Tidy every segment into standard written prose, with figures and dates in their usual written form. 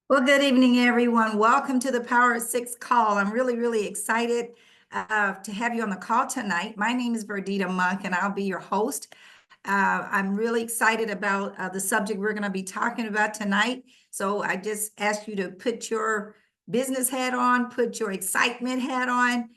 Well, good evening, everyone. Welcome to the Power of Six call. I'm really excited to have you on the call tonight. My name is Verdita Monk, and I'll be your host. I'm really excited about the subject we're going to be talking about tonight. So I just ask you to put your business hat on, put your excitement hat on,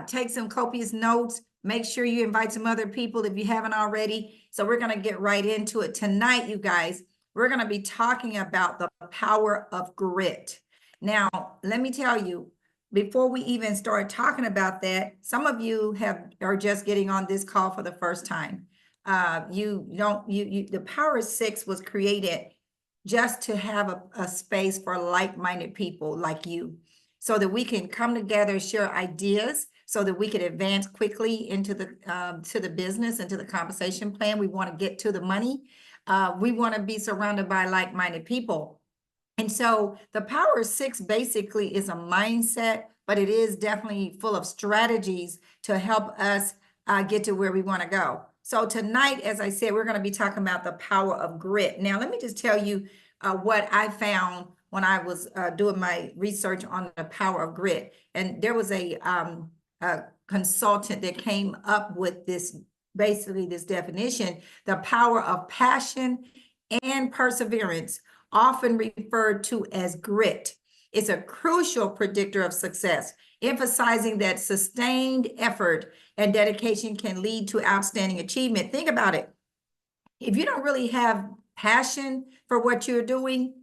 take some copious notes. Make sure you invite some other people if you haven't already. So we're going to get right into it tonight, you guys. We're going to be talking about the power of grit. Now, let me tell you, before we even start talking about that, some of you are just getting on this call for the first time. The Power of Six was created just to have a space for like-minded people like you, so that we can come together, share ideas, so that we can advance quickly into the business, into the compensation plan. We want to get to the money. We want to be surrounded by like-minded people. And so the Power of Six basically is a mindset, but it is definitely full of strategies to help us get to where we want to go. So tonight, as I said, we're going to be talking about the power of grit. Now, let me just tell you what I found when I was doing my research on the power of grit. And there was a consultant that came up with basically this definition: the power of passion and perseverance, often referred to as grit, is a crucial predictor of success, emphasizing that sustained effort and dedication can lead to outstanding achievement. Think about it. If you don't really have passion for what you're doing,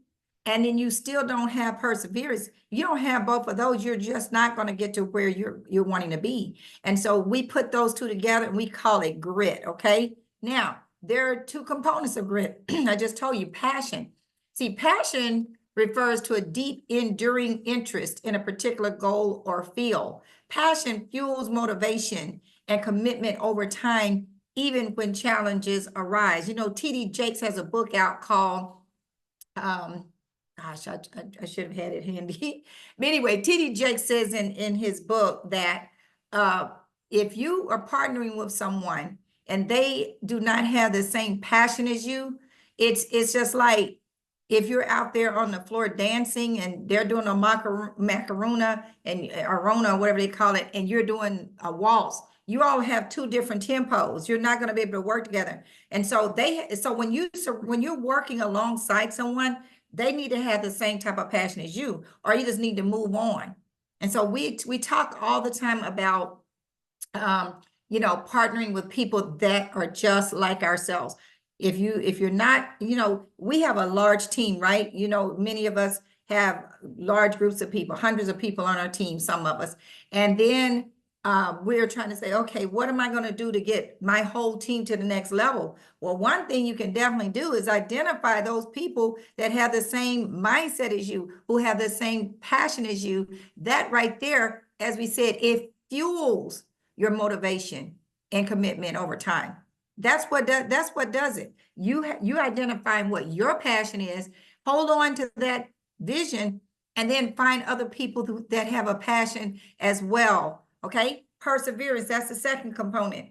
and then you still don't have perseverance, you don't have both of those, you're just not going to get to where you're wanting to be. And so we put those two together and we call it grit. Okay. Now, there are two components of grit. I just told you passion. See, passion refers to a deep, enduring interest in a particular goal or field. Passion fuels motivation and commitment over time, even when challenges arise. You know, T.D. Jakes has a book out called, gosh, I should have had it handy. But anyway, T.D. Jakes says in his book that if you are partnering with someone and they do not have the same passion as you, it's just like if you're out there on the floor dancing and they're doing a macarona and arona, whatever they call it, and you're doing a waltz. You all have two different tempos. You're not going to be able to work together. And so when you're working alongside someone, they need to have the same type of passion as you, or you just need to move on. And so we talk all the time about partnering with people that are just like ourselves. If you're not, we have a large team, right? Many of us have large groups of people, hundreds of people on our team, some of us. And then we're trying to say, okay, what am I going to do to get my whole team to the next level? Well, one thing you can definitely do is identify those people that have the same mindset as you, who have the same passion as you. That right there, as we said, it fuels your motivation and commitment over time. That's what does it. You identifying what your passion is, hold on to that vision, and then find other people that have a passion as well. Okay, perseverance, that's the second component.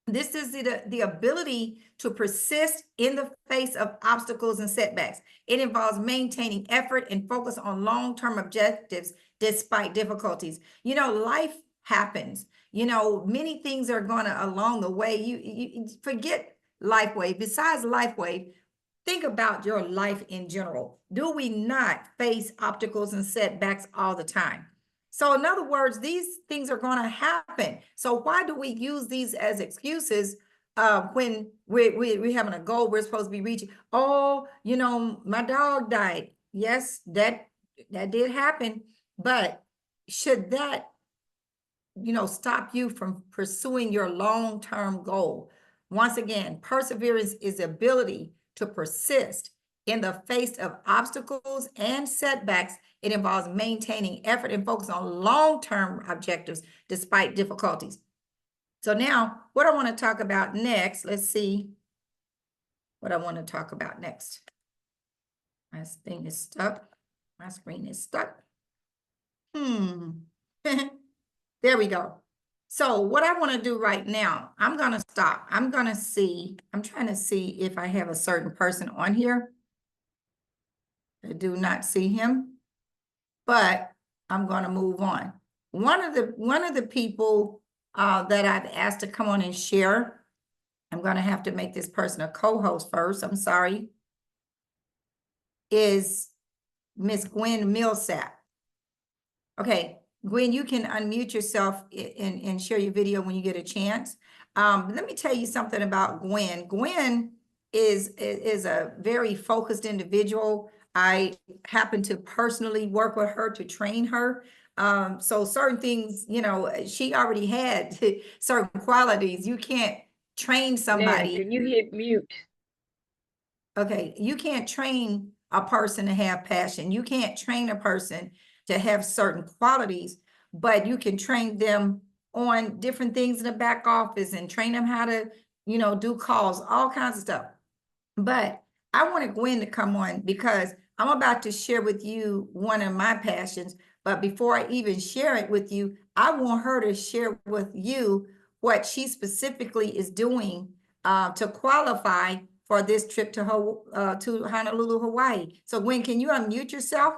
This is the ability to persist in the face of obstacles and setbacks. It involves maintaining effort and focus on long-term objectives despite difficulties. Life happens. Many things are going to along the way. You forget LifeWave. Besides LifeWave, think about your life in general. Do we not face obstacles and setbacks all the time? So in other words, these things are going to happen. So why do we use these as excuses when we're having a goal we're supposed to be reaching? Oh, my dog died. Yes, that did happen. But should that, stop you from pursuing your long-term goal? Once again, perseverance is the ability to persist in the face of obstacles and setbacks. It involves maintaining effort and focus on long-term objectives despite difficulties. So now, what I want to talk about next, let's see what I want to talk about next. My thing is stuck. My screen is stuck. There we go. So what I want to do right now, I'm going to stop. I'm trying to see if I have a certain person on here. I do not see him, but I'm going to move on. One of the people that I've asked to come on and share, I'm going to have to make this person a co-host first. I'm sorry. Is Miss Gwen Millsap. Okay, Gwen, you can unmute yourself and share your video when you get a chance. Let me tell you something about Gwen. Gwen is a very focused individual. I happen to personally work with her to train her. So certain things, you know, she already had certain qualities. You can't train somebody. Nan, can you hit mute? Okay, you can't train a person to have passion. You can't train a person to have certain qualities, but you can train them on different things in the back office and train them how to, you know, do calls, all kinds of stuff. But I wanted Gwen to come on because I'm about to share with you one of my passions. But before I even share it with you, I want her to share with you what she specifically is doing to qualify for this trip to Honolulu, Hawaii. So Gwen, can you unmute yourself?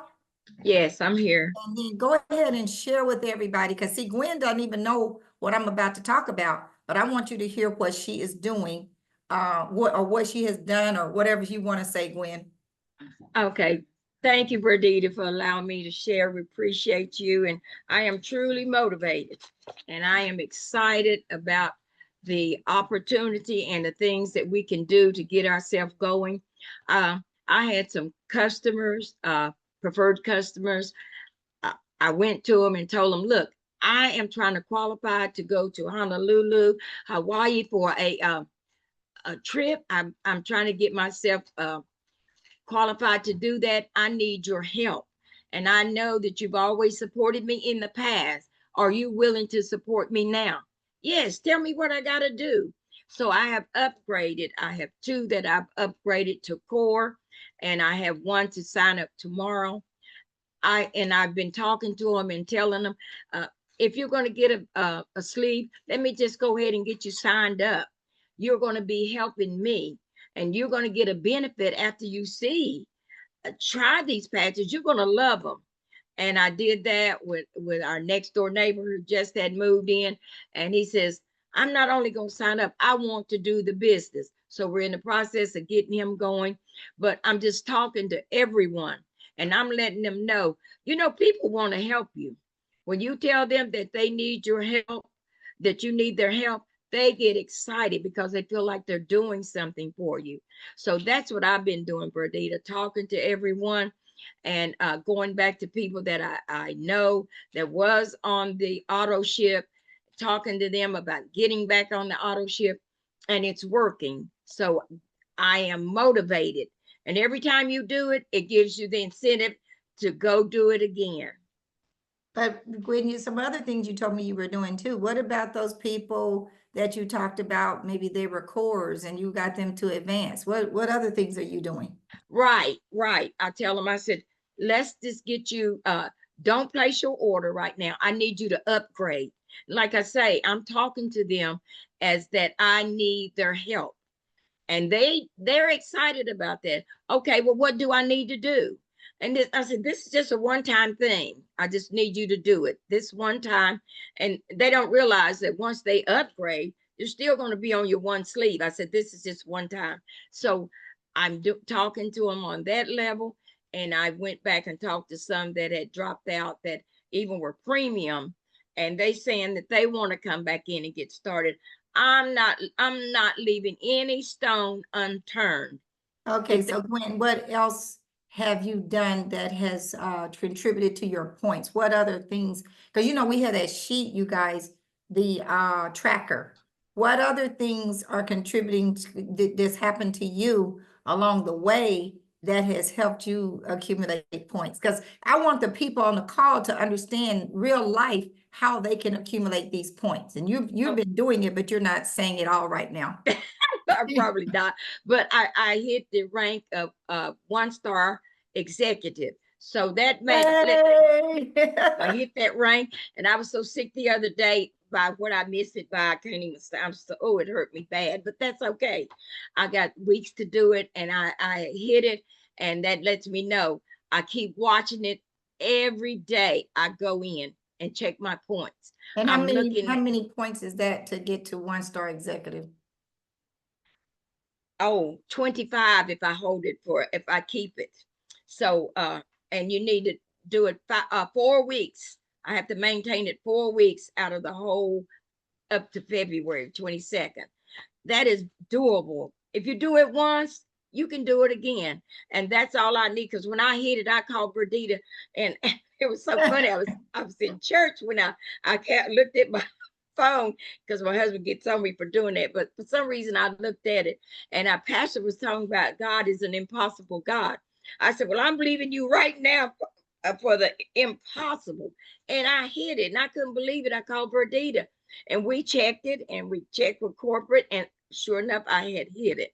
Yes, I'm here. And then go ahead and share with everybody, because see, Gwen doesn't even know what I'm about to talk about, but I want you to hear what she is doing, what she has done, or whatever you want to say, Gwen. Okay. Thank you, Berdita, for allowing me to share. We appreciate you. And I am truly motivated. And I am excited about the opportunity and the things that we can do to get ourselves going. I had some customers, preferred customers. I went to them and told them, look, I am trying to qualify to go to Honolulu, Hawaii for a trip. I'm trying to get myself qualified to do that. I need your help. And I know that you've always supported me in the past. Are you willing to support me now? Yes, tell me what I got to do. So I have upgraded. I have two that I've upgraded to core, and I have one to sign up tomorrow. I've been talking to them and telling them, if you're going to get a sleeve, let me just go ahead and get you signed up. You're going to be helping me, and you're going to get a benefit after you see. Try these patches. You're going to love them. And I did that with our next door neighbor who just had moved in, and he says, I'm not only going to sign up, I want to do the business. So we're in the process of getting him going, but I'm just talking to everyone, and I'm letting them know, you know, people want to help you. When you tell them that they need your help, that you need their help, they get excited because they feel like they're doing something for you. So that's what I've been doing, Berdita, talking to everyone and going back to people that I know that was on the auto ship, talking to them about getting back on the auto ship, and it's working. So I am motivated. And every time you do it, it gives you the incentive to go do it again. But Gwen, some other things you told me you were doing too. What about those people that you talked about? Maybe they were cores and you got them to advance. What other things are you doing? Right. I tell them, I said, let's just get you, don't place your order right now. I need you to upgrade. Like I say, I'm talking to them as that I need their help. And they're excited about that. Okay, well, what do I need to do? And I said, this is just a one-time thing. I just need you to do it this one time. And they don't realize that once they upgrade, you're still going to be on your one sleeve. I said, this is just one time. So I'm talking to them on that level. And I went back and talked to some that had dropped out that even were premium. And they saying that they want to come back in and get started. I'm not leaving any stone unturned. Okay, so Gwen, what else have you done that has contributed to your points? What other things? Because you know, we had that sheet, you guys, the tracker. What other things are contributing to this happened to you along the way that has helped you accumulate points? Because I want the people on the call to understand real life how they can accumulate these points. And you've been doing it, but you're not saying it all right now. Probably not, but I hit the rank of 1-star executive. So that made I hit that rank, and I was so sick the other day by what I missed it by. I can't even say. I'm so, oh, it hurt me bad, but that's okay. I got weeks to do it, and I hit it, and that lets me know I keep watching it every day. I go in and check my points. And I'm looking how at, many points is that to get to 1-star executive? 25 if I hold it for, if I keep it. So, and you need to do it 4 weeks. I have to maintain it 4 weeks out of the whole up to February 22nd. That is doable. If you do it once, you can do it again. And that's all I need. Because when I hit it, I called Berdita, and it was so funny. I was in church when I looked at my phone, because my husband gets on me for doing that. But for some reason, I looked at it, and our pastor was talking about God is an impossible God. I said, well, I'm believing you right now for the impossible. And I hit it, and I couldn't believe it. I called Berdita, and we checked it, and we checked with corporate, and sure enough, I had hit it.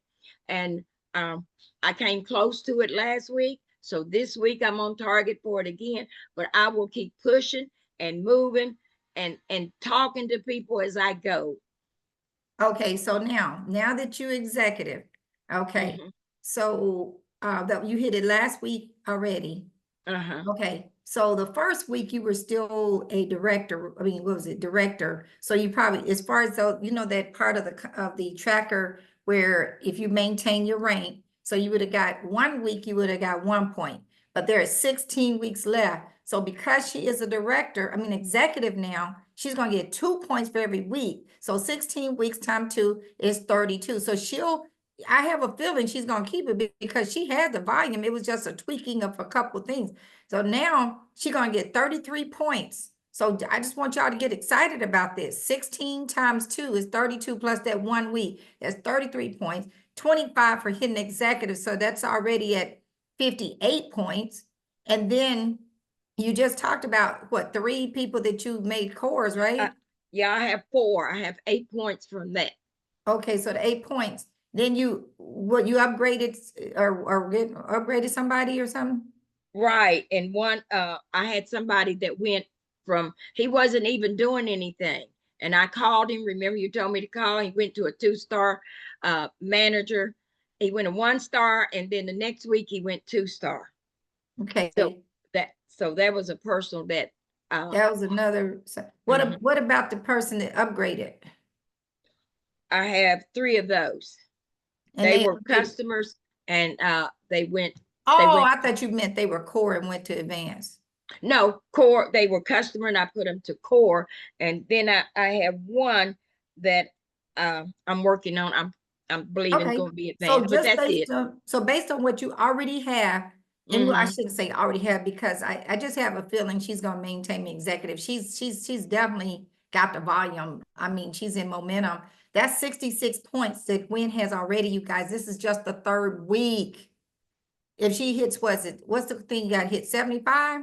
And I came close to it last week. So this week I'm on target for it again, but I will keep pushing and moving and talking to people as I go. Okay, so now that you're executive, okay, Mhm. so that you hit it last week already. Uh-huh. Okay, so the first week you were still a director. I mean, what was it, director? So you probably, as far as though, you know, that part of the tracker where if you maintain your rank, so you would have got 1 week, you would have got 1 point, but there are 16 weeks left. So because she is a director, I mean, executive now, she's gonna get 2 points for every week. So 16 weeks times 2 is 32. So I have a feeling she's gonna keep it because she had the volume. It was just a tweaking of a couple things. So now she's gonna get 33 points. So I just want y'all to get excited about this. 16 times 2 is 32 plus that 1 week. That's 33 points. 25 for hitting executive. So that's already at 58 points. And then you just talked about what, 3 people that you made cores, right? Yeah, I have 4. I have 8 points from that. Okay, so the 8 points. Then you upgraded or upgraded somebody or something? Right. And one, I had somebody that went from, he wasn't even doing anything. And I called him. Remember, you told me to call. He went to a 2-star manager. He went a 1-star, and then the next week he went 2-star. Okay. So that was a person that That was another. What about the person that upgraded? I have 3 of those. And They they were upgraded. customers, and they went. Oh, I thought you meant they were core and went to advanced. No, core. They were customer, and I put them to core. And then I have one that I'm working on. I'm believing Okay. going to be So advanced, but just that's it. based on what you already have, and I Mhm. shouldn't say already have because I just have a feeling she's gonna maintain the executive. She's definitely got the volume. I mean, she's in momentum. That's 66 points that Gwen has already, you guys. This is just the 3rd week. If she hits, what's the thing you got hit 75?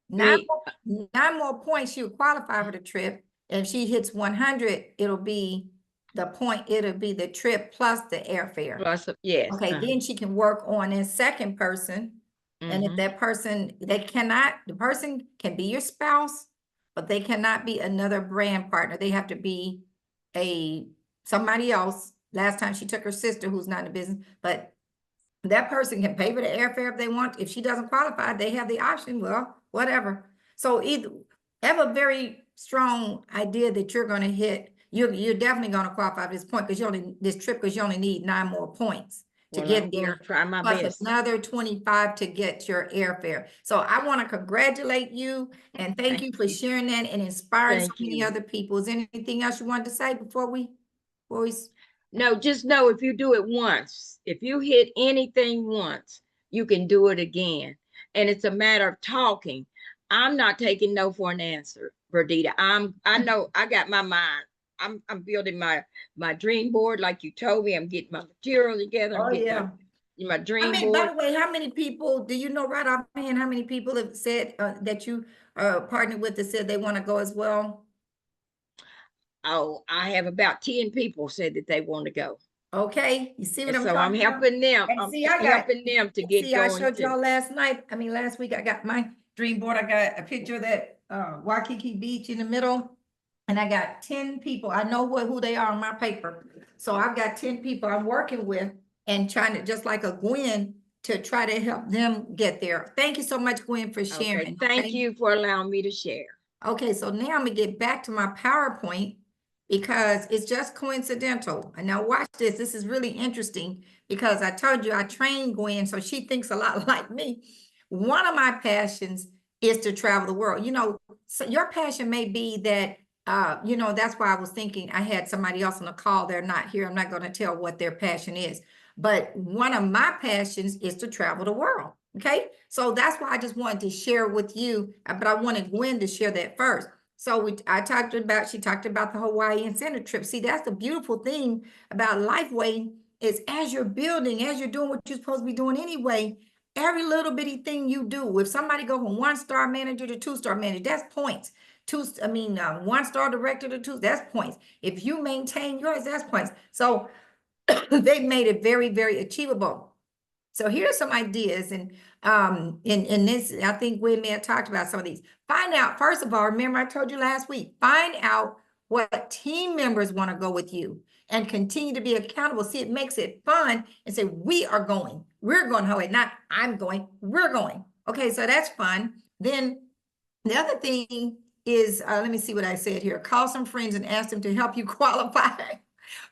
Nine Me, more, 9 more points, she'll qualify for the trip. If she hits 100, it'll be the trip plus the airfare. plus, yes. Okay, then she can work on a second person. And if Mhm. that person, the person can be your spouse, but they cannot be another brand partner. They have to be somebody else. Last time she took her sister who's not in the business, but that person can pay for the airfare if they want. If she doesn't qualify, they have the option, well, whatever. So either have a very strong idea that you're gonna hit, you're definitely gonna qualify at this point, because you only need 9 more points to Well, I'm get going to there, try my plus best. another 25 to get your airfare. So I want to congratulate you and thank you for sharing that and inspiring so Thank many you. other people. Is there anything else you wanted to say before we? No, just know if you do it once, if you hit anything once, you can do it again. And it's a matter of talking. I'm not taking no for an answer, Verdita. I know I got my mind. I'm building my dream board like you told me. I'm getting my material together. I'm Oh, getting yeah. my dream By board. the way, how many people, do you know right offhand, how many people have said that you partnered with that said they want to go as well? Oh, I have about 10 people said that they want to go. Okay, you see what And I'm so I'm talking about? helping them. And I'm see, helping them to get I going showed too. y'all last week, I got my dream board. I got a picture of that Waikiki Beach in the middle. And I got 10 people. I know who they are on my paper. So I've got 10 people I'm working with and trying to, just like a Gwen, to try to help them get there. Thank you so much, Gwen, for Okay, sharing. thank you for allowing me to share. Okay, so now I'm gonna get back to my PowerPoint because it's just coincidental. And now watch this. This is really interesting because I told you I trained Gwen, so she thinks a lot like me. One of my passions is to travel the world. You know, so your passion may be that, you know, that's why I was thinking I had somebody else on the call. They're not here. I'm not going to tell what their passion is. But one of my passions is to travel the world. Okay, so that's why I just wanted to share with you, but I wanted Gwen to share that first. So she talked about the Hawaii incentive trip. See, that's the beautiful thing about Lifeway is as you're building, as you're doing what you're supposed to be doing anyway, every little bitty thing you do, if somebody go from 1-star manager to 2-star manager, that's points. 1-star director to 2, that's points. If you maintain yours, that's points. So they made it very, very achievable. So here are some ideas, and in this, I think we may have talked about some of these. Find out, first of all, remember I told you last week, find out what team members want to go with you and continue to be accountable. See, it makes it fun and say, we are going, we're going, Hawaii, not I'm going, we're going. Okay, so that's fun. Then the other thing is, let me see what I said here. Call some friends and ask them to help you qualify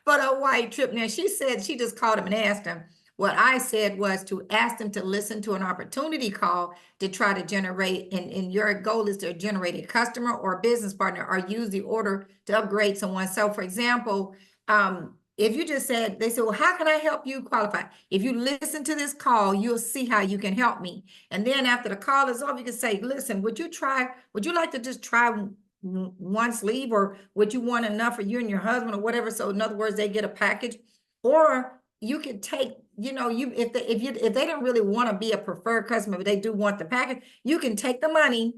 for the Hawaii trip. Now, she said she just called them and asked them. What I said was to ask them to listen to an opportunity call to try to generate, and your goal is to generate a customer or a business partner or use the order to upgrade someone. So for example, if you just said, they said, well, how can I help you qualify? If you listen to this call, you'll see how you can help me. And then after the call is over, you can say, listen, would you like to just try one sleeve, or would you want enough for you and your husband or whatever? So in other words, they get a package. Or you could take, you know, if they don't really want to be a preferred customer, but they do want the package, you can take the money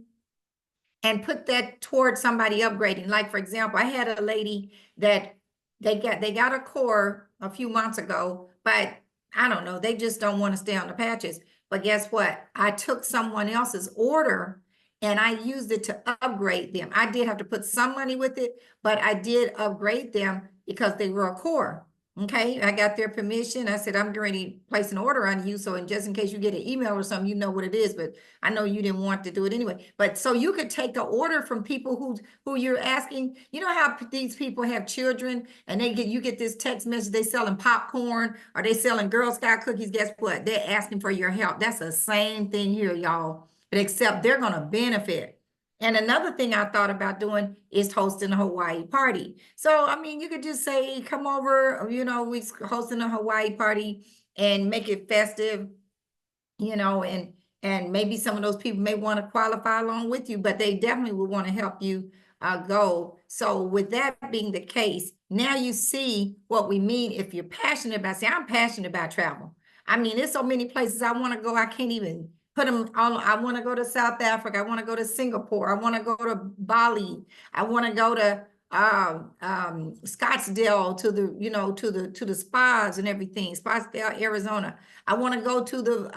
and put that towards somebody upgrading. Like for example, I had a lady that they got a core a few months ago, but I don't know, they just don't want to stay on the patches. But guess what? I took someone else's order and I used it to upgrade them. I did have to put some money with it, but I did upgrade them because they were a core. Okay, I got their permission. I said, I'm going to place an order on you. So in just in case you get an email or something, you know what it is, but I know you didn't want to do it anyway. But so you could take the order from people who you're asking. You know how these people have children and you get this text message, they selling popcorn or they selling Girl Scout cookies. Guess what? They're asking for your help. That's the same thing here, y'all, but except they're going to benefit. And another thing I thought about doing is hosting a Hawaii party. So, I mean, you could just say, come over, you know, we're hosting a Hawaii party and make it festive, you know, and maybe some of those people may want to qualify along with you, but they definitely will want to help you go. So with that being the case, now you see what we mean if you're passionate about, see, I'm passionate about travel. I mean, there's so many places I want to go, I can't even put them on. I want to go to South Africa. I want to go to Singapore. I want to go to Bali. I want to go to Scottsdale to the, you know, to the spas and everything, Scottsdale, Arizona. I want to go to the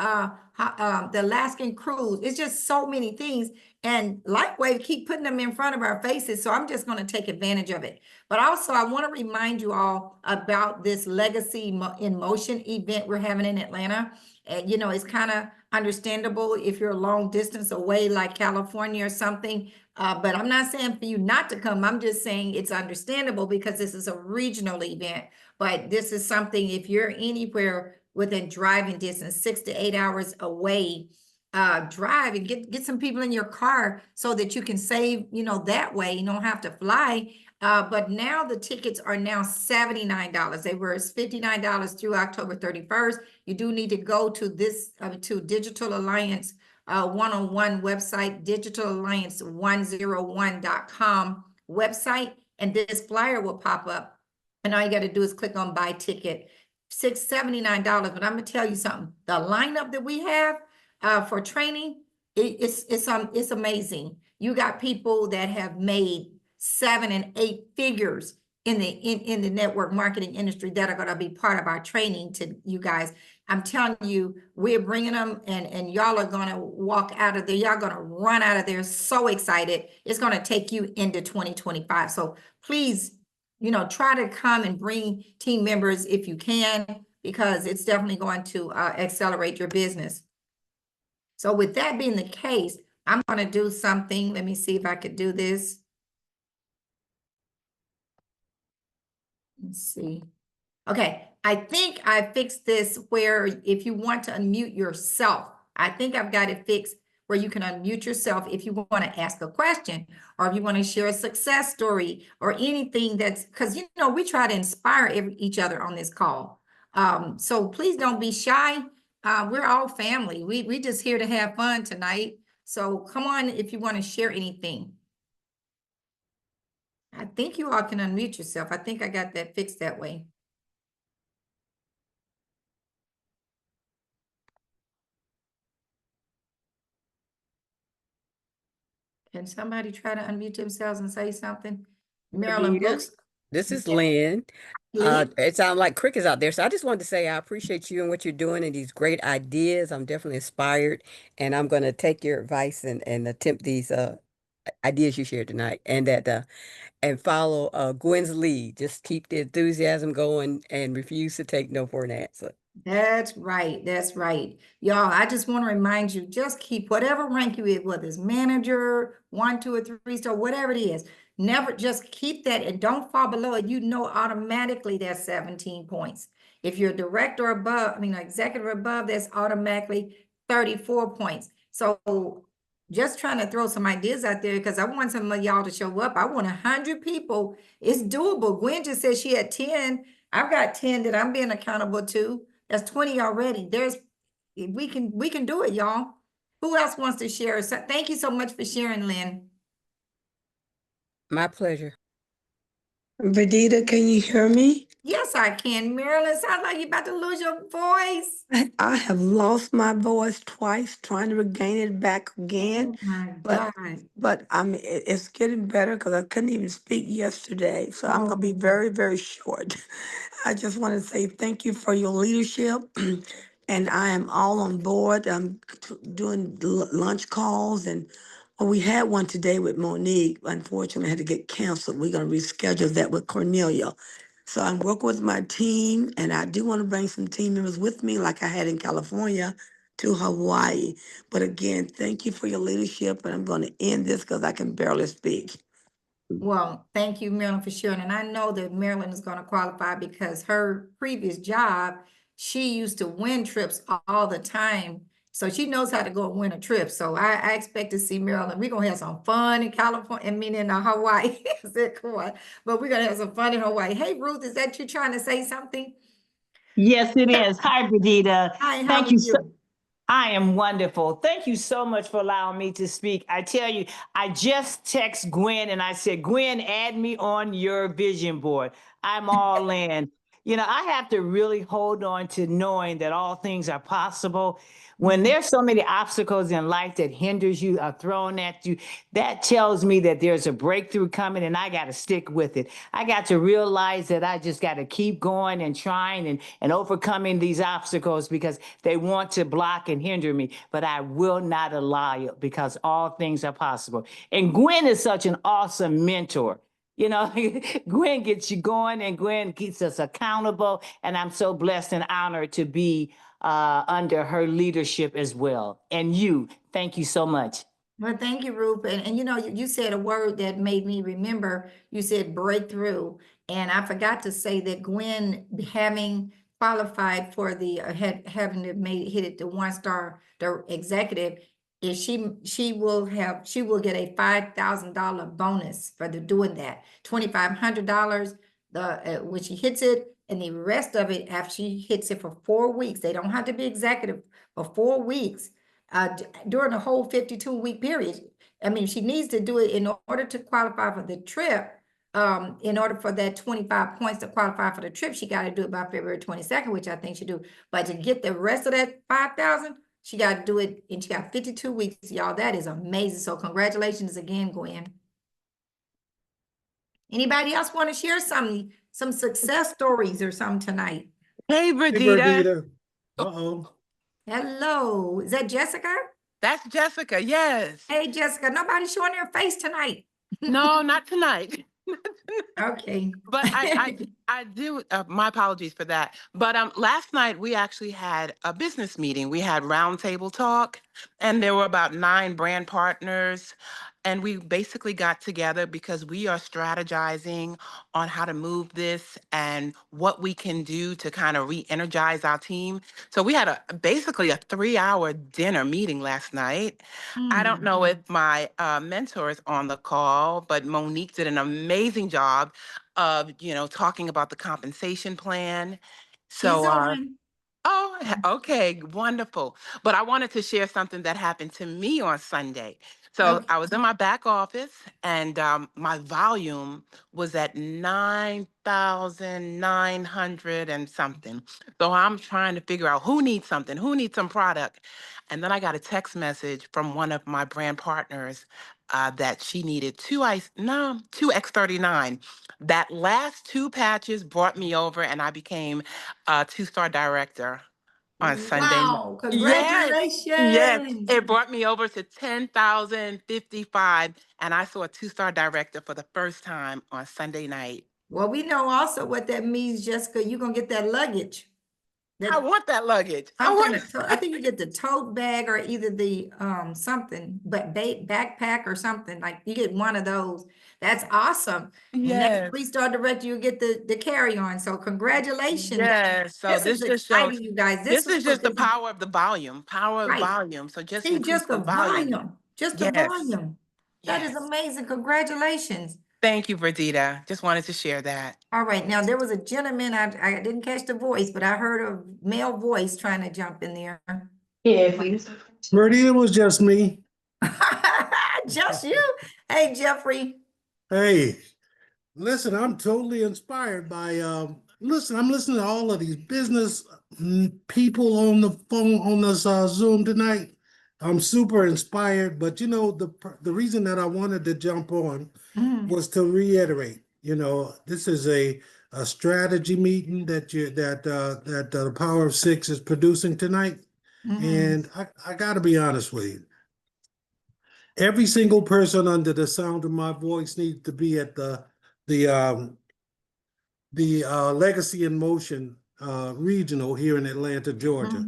Alaskan cruise. It's just so many things. And Lifeway keep putting them in front of our faces. So I'm just going to take advantage of it. But also I want to remind you all about this Legacy in Motion event we're having in Atlanta. And, you know, it's kind of understandable if you're a long distance away, like California or something. But I'm not saying for you not to come. I'm just saying it's understandable because this is a regional event. But this is something, if you're anywhere within driving distance, 6 to 8 hours away, drive and get some people in your car so that you can save, you know, that way. You don't have to fly. But now the tickets are now $79. They were $59 through October 31st. You do need to go to this, to Digital Alliance 101 website, digitalalliance101.com website, and this flyer will pop up. And all you got to do is click on buy ticket, $79. But I'm gonna tell you something, the lineup that we have for training, it's amazing. You got people that have made 7 and 8 figures in the network marketing industry that are going to be part of our training to you guys. I'm telling you, we're bringing them, and y'all are going to walk out of there. Y'all going to run out of there so excited. It's going to take you into 2025. So please, you know, try to come and bring team members if you can. because it's definitely going to accelerate your business. So with that being the case, I'm going to do something. Let me see if I could do this. Let's see. Okay, I think I fixed this where if you want to unmute yourself, I think I've got it fixed where you can unmute yourself if you want to ask a question or if you want to share a success story or anything that's, because you know, we try to inspire each other on this call. So please don't be shy. We're all family. We just here to have fun tonight. So come on if you want to share anything. I think you all can unmute yourself. I think I got that fixed that way. Can somebody try to unmute themselves and say something? Marilyn Anita, Brooks. this is Yeah. Lynn. Lee? It sounds like crickets out there. So I just wanted to say I appreciate you and what you're doing and these great ideas. I'm definitely inspired, and I'm going to take your advice and attempt these ideas you shared tonight, and that and follow Gwen's lead. Just keep the enthusiasm going and refuse to take no for an answer. That's right. That's right. Y'all, I just want to remind you, just keep whatever rank you is, whether it's manager, 1, 2, or 3-star, whatever it is. Never just keep that and don't fall below it. You know automatically that's 17 points. If you're a director or above, I mean, an executive or above, that's automatically 34 points. So just trying to throw some ideas out there because I want some of y'all to show up. I want 100 people. It's doable. Gwen just said she had 10. I've got 10 that I'm being accountable to. That's 20 already. We can do it, y'all. Who else wants to share? So, thank you so much for sharing, Lynn. My pleasure. Vidita, can you hear me? Yes, I can. Marilyn, sounds like you're about to lose your voice. I have lost my voice twice trying to regain it back again. Oh my But God. but it's getting better because I couldn't even speak yesterday. So I'm gonna be Oh. very, very short. I just want to say thank you for your leadership. And I am all on board. I'm doing lunch calls and we had one today with Monique. Unfortunately, had to get canceled. We're gonna reschedule that with Cornelia. So I'm working with my team and I do want to bring some team members with me like I had in California to Hawaii. But again, thank you for your leadership and I'm going to end this because I can barely speak. Well, thank you, Marilyn, for sharing. And I know that Marilyn is going to qualify because her previous job, she used to win trips all the time. So she knows how to go and win a trip. So I expect to see Marilyn. We're going to have some fun in California, I mean in Hawaii. Is it cool? But we're going to have some fun in Hawaii. Hey, Ruth, is that you trying to say something? Yes, it is. Hi, Bridita. Hi, how Thank are you. you? I am wonderful. Thank you so much for allowing me to speak. I tell you, I just text Gwen and I said, Gwen, add me on your vision board. I'm all in. You know, I have to really hold on to knowing that all things are possible. When there's so many obstacles in life that hinders you, are thrown at you, that tells me that there's a breakthrough coming and I got to stick with it. I got to realize that I just got to keep going and trying and overcoming these obstacles because they want to block and hinder me, but I will not allow it because all things are possible. And Gwen is such an awesome mentor. You know, Gwen gets you going and Gwen keeps us accountable. And I'm so blessed and honored to be under her leadership as well. And you, thank you so much. Well, thank you, Ruth. And you know, you said a word that made me remember. You said breakthrough. And I forgot to say that Gwen having qualified for the having to hit it the 1-star the executive, is she will get a $5,000 bonus for doing that. $2,500 when she hits it, and the rest of it after she hits it for 4 weeks. They don't have to be executive for 4 weeks. During the whole 52-week period. I mean, she needs to do it in order to qualify for the trip. In order for that 25 points to qualify for the trip, she got to do it by February 22nd, which I think she do. But to get the rest of that 5,000, she got to do it, and she got 52 weeks, y'all. That is amazing. So congratulations again, Gwen. Anybody else want to share some success stories or something tonight? Hey, Hey, Bridita. Verdita. Uh-oh. Hello, is that Jessica? That's Jessica. Yes. Hey, Jessica, nobody's showing their face tonight. No, not tonight. Okay. But I do. My apologies for that. But last night we actually had a business meeting. We had roundtable talk, and there were about 9 brand partners. And we basically got together because we are strategizing on how to move this and what we can do to kind of re-energize our team. So we had basically a 3-hour dinner meeting last night. I don't know if my mentor is on the call, but Monique did an amazing job of, talking about the compensation plan. She's So, on. okay, wonderful. But I wanted to share something that happened to me on Sunday. So Okay. I was in my back office and my volume was at 9,900 and something. So I'm trying to figure out who needs something, who needs some product. And then I got a text message from one of my brand partners that she needed two X39. That last 2 patches brought me over and I became a 2-star director on Sunday. Wow, Yes, yes. congratulations. It brought me over to 10,055 and I saw a 2-star director for the first time on Sunday night. Well, we know also what that means, Jessica. You're gonna get that luggage. I That want that luggage. I something, want I think you get the tote bag or either the something, but backpack or something, like you get one of those. That's awesome. And next Yes. 3-star director, you get the carry-on. So congratulations. Yes. So This this is just shows exciting, you guys. this This is just the power of the volume, power of right. volume. So just See, increase just the the volume. volume, just the Yes. volume. That is Yes. amazing. Congratulations. Thank you, Verdita. Just wanted to share that. All right, now there was a gentleman, I didn't catch the voice, but I heard a male voice trying to jump in there. Birdie, it was just me. Just you? Hey, Jeffrey. Hey, listen, I'm totally inspired by listen, I'm listening to all of these business people on the phone on this Zoom tonight. I'm super inspired, but the reason that I wanted to jump on was to reiterate, this is a strategy meeting that the Power of Six is producing tonight. And I got to be honest with you. Every single person under the sound of my voice needs to be at the Legacy in Motion regional here in Atlanta, Georgia.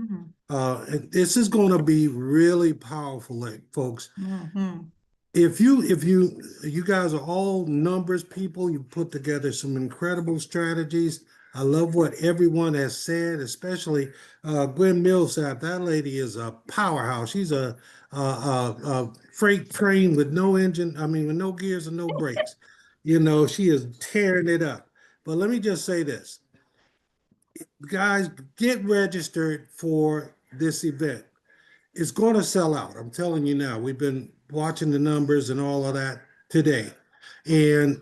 And this is going to be really powerful, folks. If you guys are all numbers people, you put together some incredible strategies. I love what everyone has said, especially Gwen Millsap. That lady is a powerhouse. She's a freight train with no engine. I mean, with no gears and no brakes. She is tearing it up. But let me just say this, guys, get registered for this event. It's going to sell out. I'm telling you now. We've been watching the numbers and all of that today. And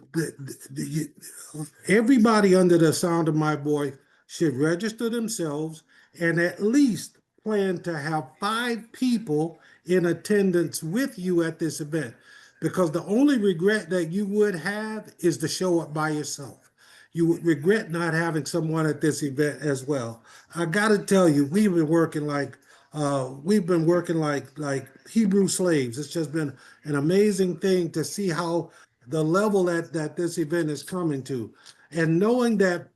everybody under the sound of my voice should register themselves and at least plan to have 5 people in attendance with you at this event. Because the only regret that you would have is to show up by yourself. You would regret not having someone at this event as well. I got to tell you, we've been working like Hebrew slaves. It's just been an amazing thing to see how the level that this event is coming to. And knowing that,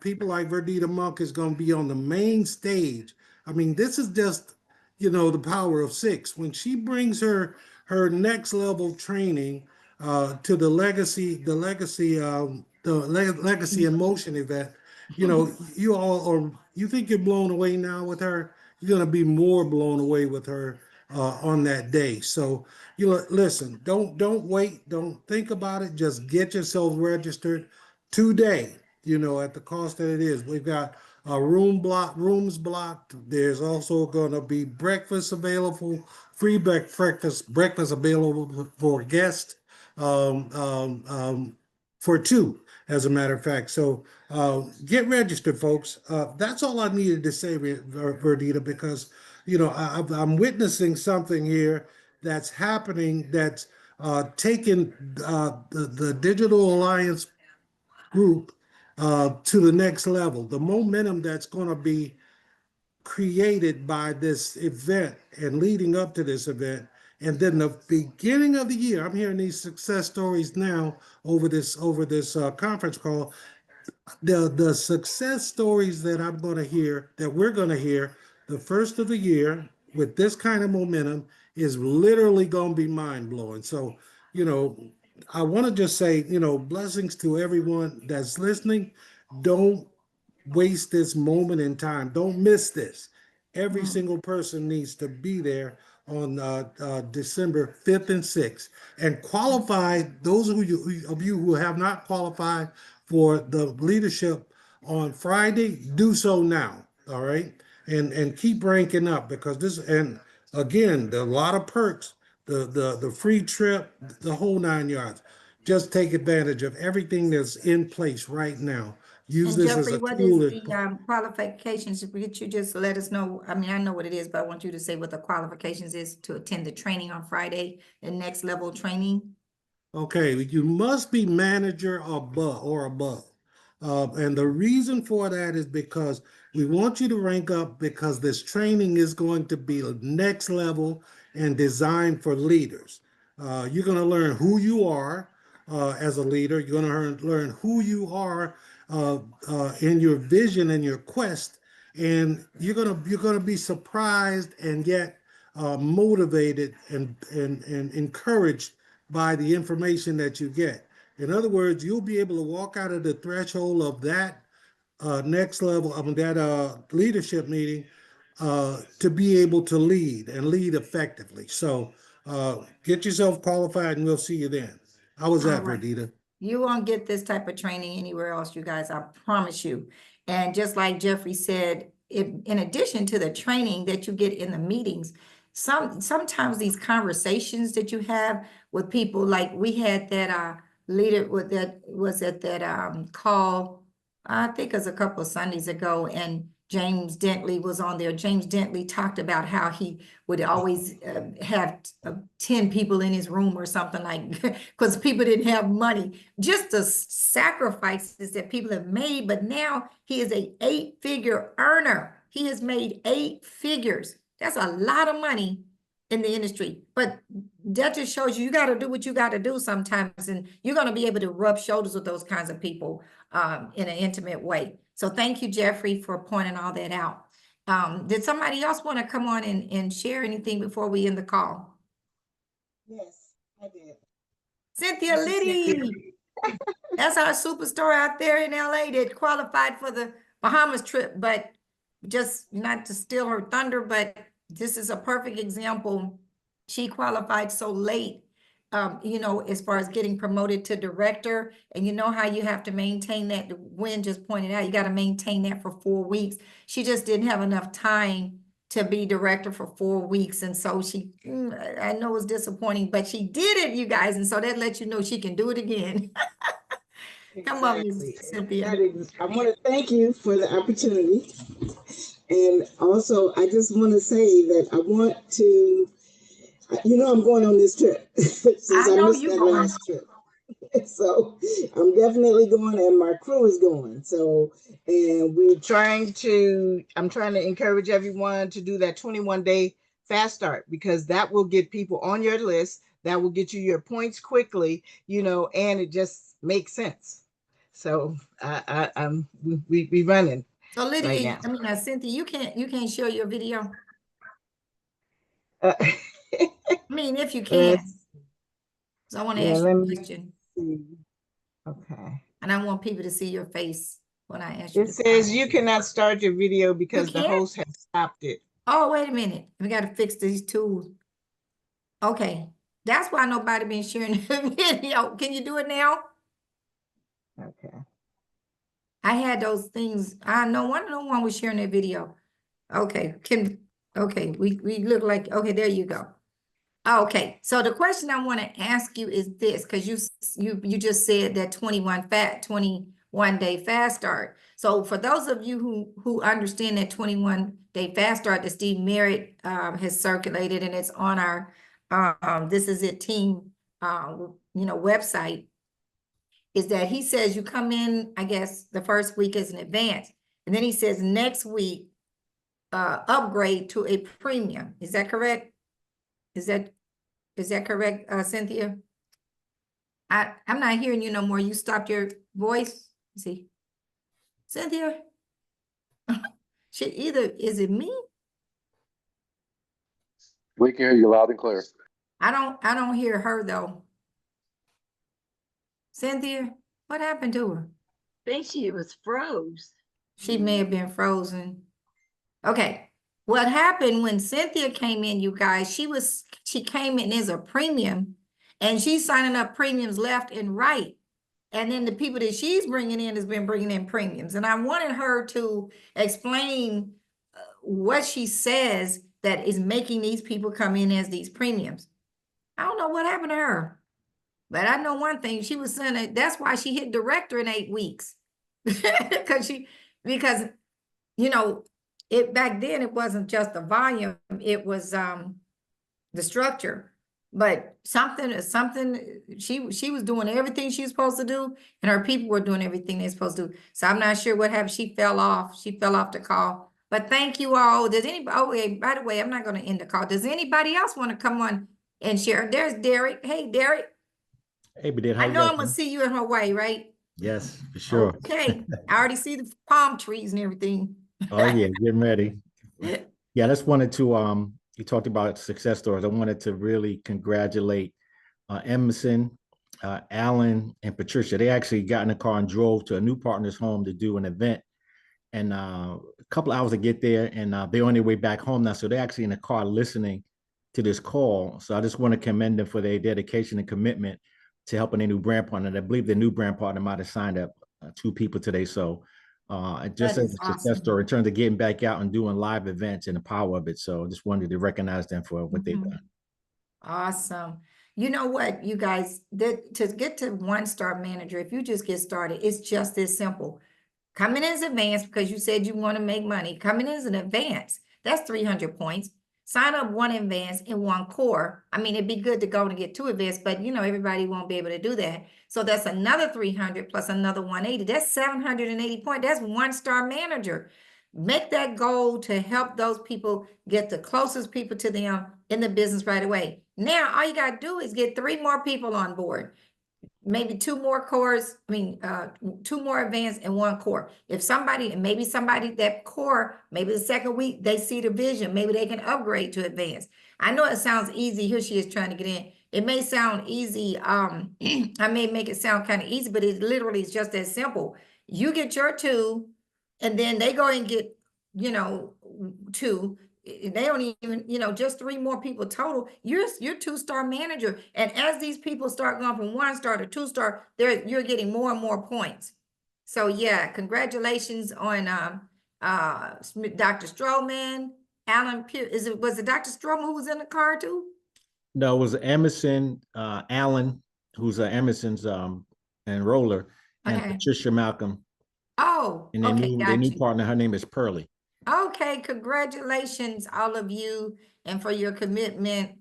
people like Verdita Monk is going to be on the main stage. I mean, this is just, the Power of Six. When she brings her next level training to the Legacy in Motion event, you think you're blown away now with her, you're going to be more blown away with her on that day. So, listen, don't wait. Don't think about it. Just get yourself registered today, at the cost that it is. We've got rooms blocked. There's also going to be breakfast available, free breakfast available for guests for 2, as a matter of fact. So get registered, folks. That's all I needed to say, Verdita, because I'm witnessing something here that's happening that's taking the Digital Alliance group to the next level. The momentum that's going to be created by this event and leading up to this event. And then the beginning of the year, I'm hearing these success stories now over this conference call. the success stories that I'm going to hear, that we're going to hear, the first of the year with this kind of momentum is literally going to be mind blowing. So, you know, I want to just say, you know, blessings to everyone that's listening. Don't waste this moment in time. Don't miss this. Every single person needs to be there on December 5th and 6th and qualify. Those of you who have not qualified for the leadership on Friday, do so now. All right, and keep ranking up, because this, and again, there are a lot of perks, the free trip, the whole 9 yards. Just take advantage of everything that's in place right now. Use And this as Jeffrey, a what is tool. the qualifications? Could you just let us know? I mean, I know what it is, but I want you to say what the qualifications is to attend the training on Friday, the next level training. Okay, you must be manager above. And the reason for that is because we want you to rank up, because this training is going to be next level and designed for leaders. You're going to learn who you are as a leader. You're going to learn who you are in your vision and your quest, and you're gonna be surprised and yet motivated and encouraged by the information that you get. In other words, you'll be able to walk out of the threshold of that next level of that leadership meeting to be able to lead and lead effectively. So get yourself qualified, and we'll see you then. How was that, All right. Verdita? You won't get this type of training anywhere else, you guys, I promise you. And just like Jeffrey said, in addition to the training that you get in the meetings, sometimes these conversations that you have with people, like we had that leader with that was at that call, I think it was a couple of Sundays ago, and James Dentley was on there. James Dentley talked about how he would always have 10 people in his room or something, like, because people didn't have money. Just the sacrifices that people have made, but now he is a 8-figure earner. He has made 8 figures. That's a lot of money in the industry, but that just shows you got to do what you got to do sometimes, and you're going to be able to rub shoulders with those kinds of people in an intimate way. So thank you, Jeffrey, for pointing all that out. Did somebody else want to come on and share anything before we end the call? Yes, I did. Cynthia This is Cynthia. Liddy. That's our superstar out there in LA that qualified for the Bahamas trip, but just not to steal her thunder, but this is a perfect example. She qualified so late, you know, as far as getting promoted to director. And you know how you have to maintain that. Wynn just pointed out, you got to maintain that for 4 weeks. She just didn't have enough time to be director for 4 weeks. And so she, I know it's disappointing, but she did it, you guys. And so that lets you know she can do it again. Come on, Ms. Exactly. Cynthia. I want to thank you for the opportunity. And also, I just want to say that I want to, you know, I'm going on this trip since I know missed you that going. last trip. So I'm definitely going, and my crew is going. So, and I'm trying to encourage everyone to do that 21-day fast start, because that will get people on your list. That will get you your points quickly, you know, and it just makes sense. So we running So Lydia, right now. I mean, Cynthia, you can't share your video. Uh, I mean, if you uh, can. So I want to yeah, ask let you a me question, see. Okay. and I want people to see your face when I ask you It the says question. you cannot start your video because the can't? host has stopped it. Oh, wait a minute. We got to fix these tools. Okay. That's why nobody been sharing the video. Can you do it now? Okay. I had those things. I know no one was sharing their video. Okay. Okay. We look like, okay, there you go. Okay. So the question I want to ask you is this, because you just said that 21-day fast start. So for those of you who understand that 21-day fast start that Steve Merritt has circulated, and it's on our This Is It team website, is that he says you come in, I guess, the first week as an advance, and then he says next week upgrade to a premium. Is that correct? Is that correct, Cynthia? I'm not hearing you no more. You stopped your voice. See, Cynthia? She either, is it me? We can hear you loud and clear. I don't hear her though. Cynthia, what happened to her? Think she was froze. She may have been frozen. Okay. What happened when Cynthia came in, you guys, she came in as a premium and she's signing up premiums left and right. And then the people that she's bringing in has been bringing in premiums. And I wanted her to explain what she says that is making these people come in as these premiums. I don't know what happened to her, but I know one thing, she was saying that's why she hit director in 8 weeks. because you know, back then it wasn't just the volume, it was the structure. But something she was doing everything she was supposed to do, and her people were doing everything they're supposed to do. So I'm not sure what happened. She fell off the call. But thank you all. Does anybody, oh wait, by the way, I'm not going to end the call. Does anybody else want to come on and share? There's Derek. Hey, Derek. Hey, Badette, how I you know guys I'm gonna doing? see you in Hawaii, right? Yes, for sure. Okay. I already see the palm trees and everything. Oh yeah, getting ready. Yeah, I just wanted to you talked about success stories. I wanted to really congratulate Emerson, Alan, and Patricia. They actually got in the car and drove to a new partner's home to do an event. And a couple hours to get there, and they're on their way back home now. So they're actually in the car listening to this call. So I just want to commend them for their dedication and commitment to helping a new brand partner. And I believe the new brand partner might have signed up 2 people today. So just as a success story in terms of getting back out and doing live events and the power of it. So I just wanted to recognize them for what they've done. Awesome. You know what, you guys, to get to 1-star manager, if you just get started, it's just this simple. Come in as advance because you said you want to make money. Come in as an advance. That's 300 points. Sign up 1 advance and 1 core. I mean, it'd be good to go and get 2 advance, but you know, everybody won't be able to do that. So that's another 300 plus another 180. That's 780 points. That's 1-star manager. Make that goal to help those people get the closest people to them in the business right away. Now, all you got to do is get 3 more people on board. Maybe 2 more cores, 2 more advanced and 1 core. If somebody, and maybe somebody that core, maybe the second week, they see the vision, maybe they can upgrade to advanced. I know it sounds easy. Here she is trying to get in. It may sound easy. I may make it sound kind of easy, but it literally is just as simple. You get your 2, and then they go and get, 2. They don't even, just 3 more people total. You're 2-star manager. And as these people start going from 1-star to 2-star, you're getting more and more points. So yeah, congratulations on Dr. Stroman, Alan Pierce. Was it Dr. Stroman who was in the car too? No, it was Emerson, Alan, who's Emerson's enroller, and Patricia Malcolm. Oh, and their new partner, her name is Pearlie. Okay, congratulations, all of you, and for your commitment.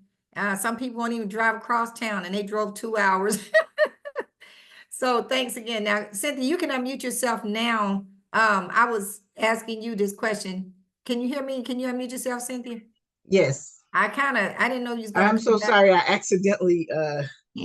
Some people won't even drive across town, and they drove 2 hours. So thanks again. Now, Cynthia, you can unmute yourself now. I was asking you this question. Can you hear me? Can you unmute yourself, Cynthia? Yes. I didn't know you was gonna I'm so come back. sorry. I accidentally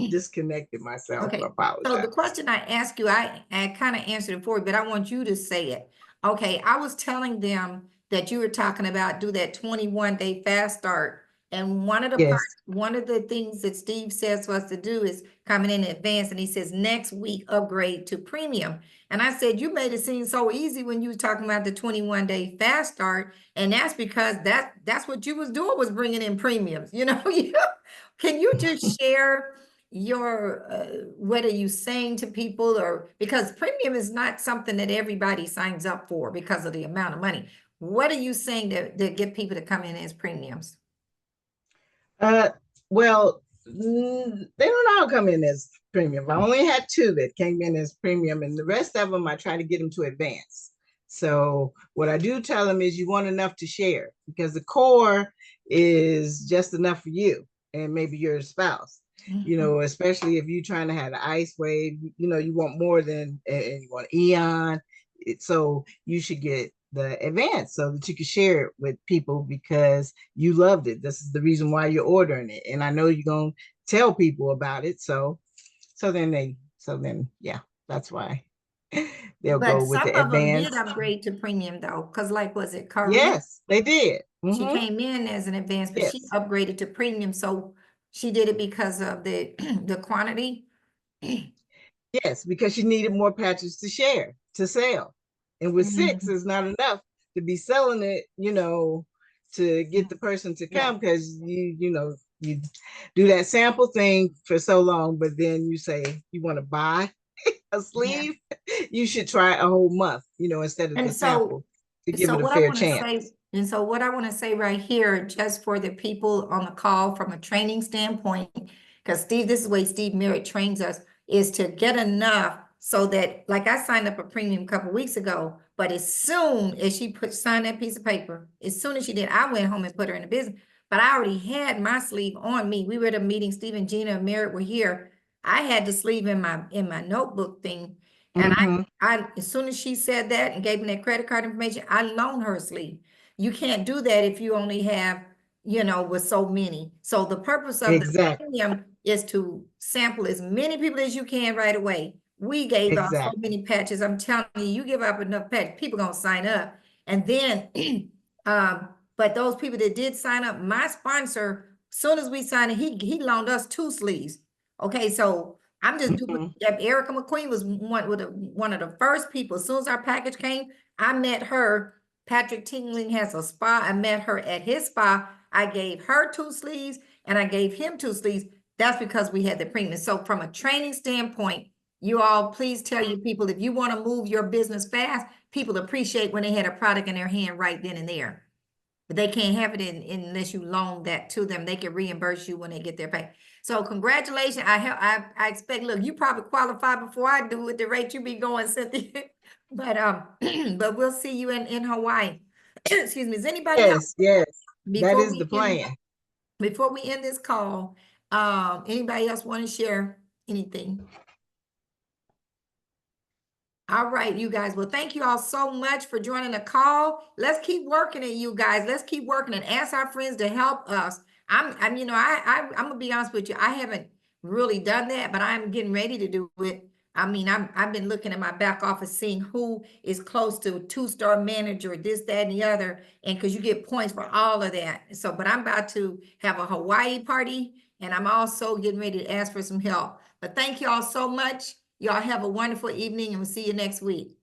disconnected myself. Okay. I apologize. So the question I asked you, I kind of answered it for you, but I want you to say it. Okay, I was telling them that you were talking about do that 21-day fast start. And one of the things that Steve says for us to do is coming in advance, and he says next week upgrade to premium. And I said, you made it seem so easy when you were talking about the 21-day fast start. And that's because that's what you was doing, was bringing in premiums. Can you just share your what are you saying to people? Or because premium is not something that everybody signs up for because of the amount of money. What are you saying that get people to come in as premiums? Well, they don't all come in as premium. I only had 2 that came in as premium, and the rest of them I try to get them to advance. So what I do tell them is you want enough to share, because the core is just enough for you and maybe your spouse. Especially if you're trying to have the ice wave, you want more than, and you want Eon. So you should get the advance so that you can share it with people because you loved it. This is the reason why you're ordering it. And I know you're going to tell people about it. So then yeah, that's why. they'll But go with some the of them did advanced. upgrade to premium though, because like, was it Corrine? Yes, they did. She Mhm. came in as an advanced, but she Yes. upgraded to premium, so she did it because of the the quantity. Yes, because she needed more patches to share, to sell. And with 6, Mhm. it's not enough to be selling it, to get the person to Yeah. come, because you do that sample thing for so long, but then you say you want to buy a sleeve, you should try a whole month, instead of And the sample, to give it a what I fair want to say, chance. and so what I want to say right here, just for the people on the call from a training standpoint, because Steve, this is the way Steve Merritt trains us, is to get enough so that, like I signed up a premium a couple weeks ago, but as soon as she signed that piece of paper, as soon as she did, I went home and put her in the business. But I already had my sleeve on me. We were at a meeting, Steve and Gina and Merritt were here. I had the sleeve in my notebook thing. And Mhm. as soon as she said that and gave me that credit card information, I loaned her a sleeve. You can't do that if you only have, with so many. So the purpose of the Exactly. premium is to sample as many people as you can right away. We gave out so Exactly. many patches. I'm telling you, you give up enough patches, people gonna sign up. And then, but those people that did sign up, my sponsor, soon as we signed it, he loaned us 2 sleeves. Okay, so I'm just doing, Erica McQueen was one of the first people. As soon as our package came, I met her. Patrick Tingling has a spa. I met her at his spa. I gave her 2 sleeves and I gave him 2 sleeves. That's because we had the premium. So from a training standpoint, you all please tell your people, if you want to move your business fast, people appreciate when they had a product in their hand right then and there. But they can't have it unless you loan that to them. They can reimburse you when they get their pay. So congratulations. I expect, look, you probably qualify before I do with the rate you be going, Cynthia. But but we'll see you in Hawaii. Excuse me. Is anybody else Yes, that before is we the end plan. before we end this call? Anybody else want to share anything? All right, you guys. Well, thank you all so much for joining the call. Let's keep working it, you guys. Let's keep working and ask our friends to help us. I'm gonna be honest with you. I haven't really done that, but I'm getting ready to do it. I mean, I've been looking at my back office, seeing who is close to a 2-star manager, this, that, and the other, and because you get points for all of that. So, but I'm about to have a Hawaii party, and I'm also getting ready to ask for some help. But thank you all so much. Y'all have a wonderful evening and we'll see you next week.